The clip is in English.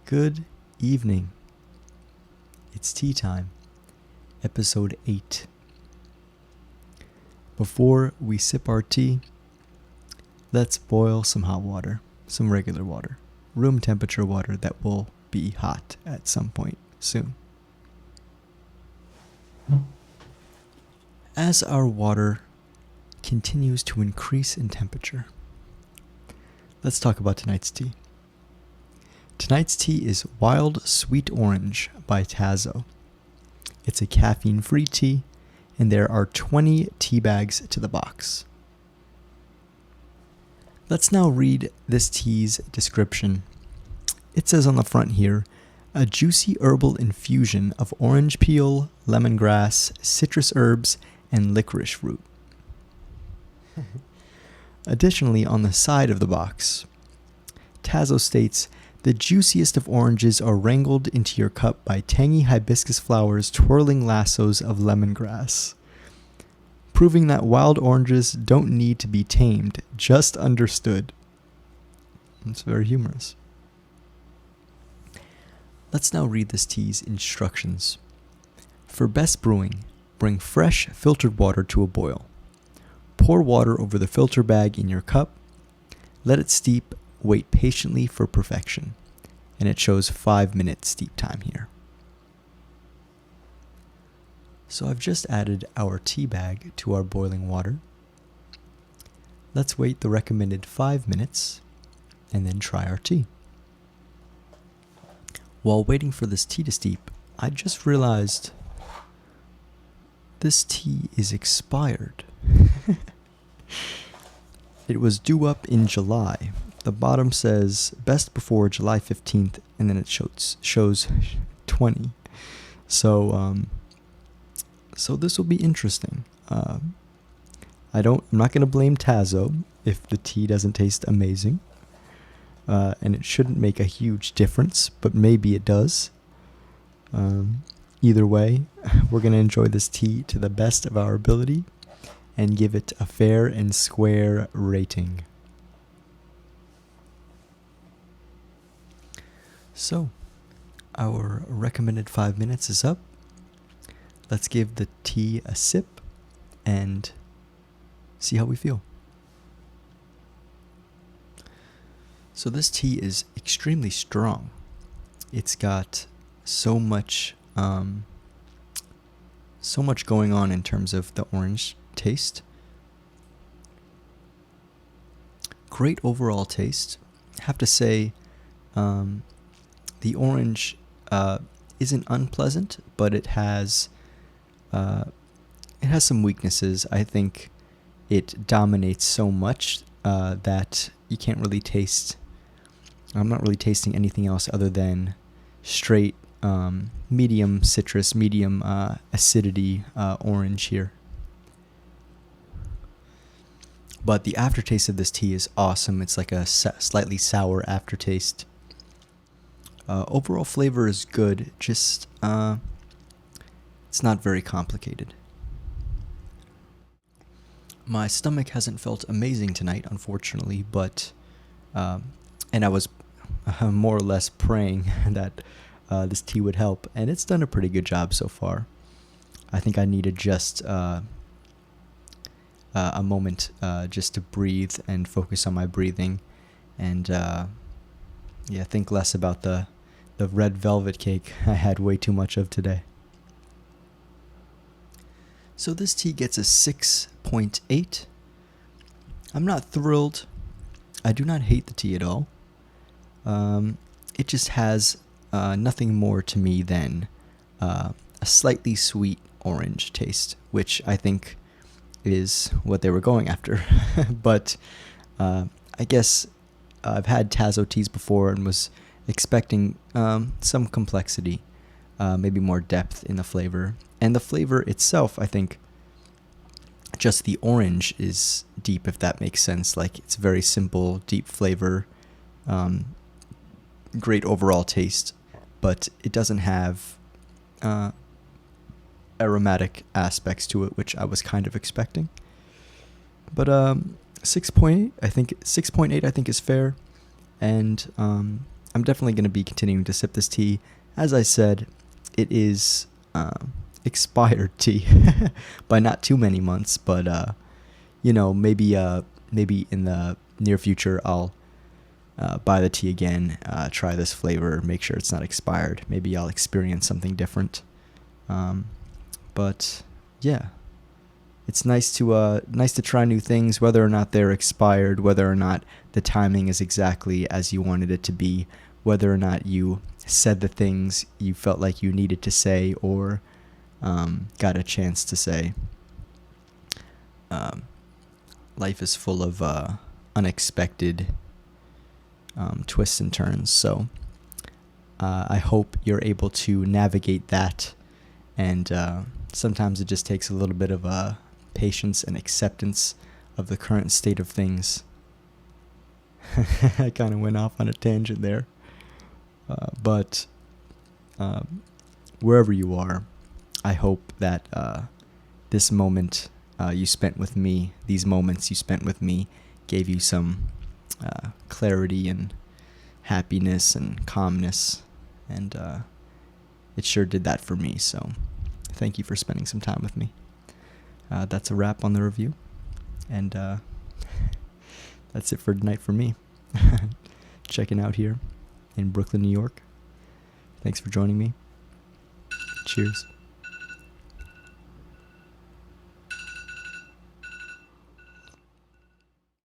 Good evening. It's tea time, episode 8. Before we sip our tea, let's boil some hot water, some regular water, room temperature water that will be hot at some point soon. As our water continues to increase in temperature, let's talk about tonight's tea. Tonight's tea is Wild Sweet Orange by Tazo. It's a caffeine-free tea, and there are 20 tea bags to the box. Let's now read this tea's description. It says on the front here, a juicy herbal infusion of orange peel, lemongrass, citrus herbs, and licorice root. Additionally, on the side of the box, Tazo states, the juiciest of oranges are wrangled into your cup by tangy hibiscus flowers twirling lassos of lemongrass. Proving that wild oranges don't need to be tamed, just understood. It's very humorous. Let's now read this tea's instructions. For best brewing, bring fresh filtered water to a boil. Pour water over the filter bag in your cup. Let it steep. Wait patiently for perfection. And it shows 5-minute steep time here. So I've just added our tea bag to our boiling water. Let's wait the recommended 5 minutes and then try our tea. While waiting for this tea to steep, I just realized this tea is expired. It was due up in July. The bottom says best before July 15th, and then it shows 20. So this will be interesting. I'm not going to blame Tazo if the tea doesn't taste amazing. And it shouldn't make a huge difference, but maybe it does. Either way, we're going to enjoy this tea to the best of our ability and give it a fair and square rating. So, our recommended 5 minutes is up. Let's give the tea a sip and see how we feel. So this tea is extremely strong. It's got so much going on in terms of the orange taste. Great overall taste. Have to say, the orange isn't unpleasant, but it has some weaknesses. I think it dominates so much that you can't really taste. I'm not really tasting anything else other than straight medium citrus, medium acidity orange here. But the aftertaste of this tea is awesome. It's like a slightly sour aftertaste. Overall flavor is good, just it's not very complicated. My stomach hasn't felt amazing tonight, unfortunately, but and I was more or less praying that this tea would help, and it's done a pretty good job so far. I think I needed just a moment just to breathe and focus on my breathing, and think less about the red velvet cake I had way too much of today. So this tea gets a 6.8. I'm not thrilled. I do not hate the tea at all. It just has nothing more to me than a slightly sweet orange taste, which I think is what they were going after. But I guess I've had Tazo teas before and was expecting some complexity, maybe more depth in the flavor. And the flavor itself, I think, just the orange is deep, if that makes sense. Like, it's very simple, deep flavor, great overall taste, but it doesn't have aromatic aspects to it, which I was kind of expecting. But 6.8, I think 6.8, I think is fair. And I'm definitely going to be continuing to sip this tea. As I said, it is expired tea by not too many months, but maybe in the near future I'll buy the tea again, try this flavor, make sure it's not expired. Maybe I'll experience something different. But yeah, it's nice to try new things, whether or not they're expired, whether or not the timing is exactly as you wanted it to be, whether or not you said the things you felt like you needed to say or got a chance to say. Life is full of unexpected twists and turns, so I hope you're able to navigate that, and sometimes it just takes a little bit of patience and acceptance of the current state of things. I kind of went off on a tangent there, but wherever you are, I hope that this moment you spent with me, these moments you spent with me, gave you some clarity and happiness and calmness, and it sure did that for me, so thank you for spending some time with me. That's a wrap on the review, and that's it for tonight for me. Checking out here in Brooklyn, New York. Thanks for joining me. Cheers.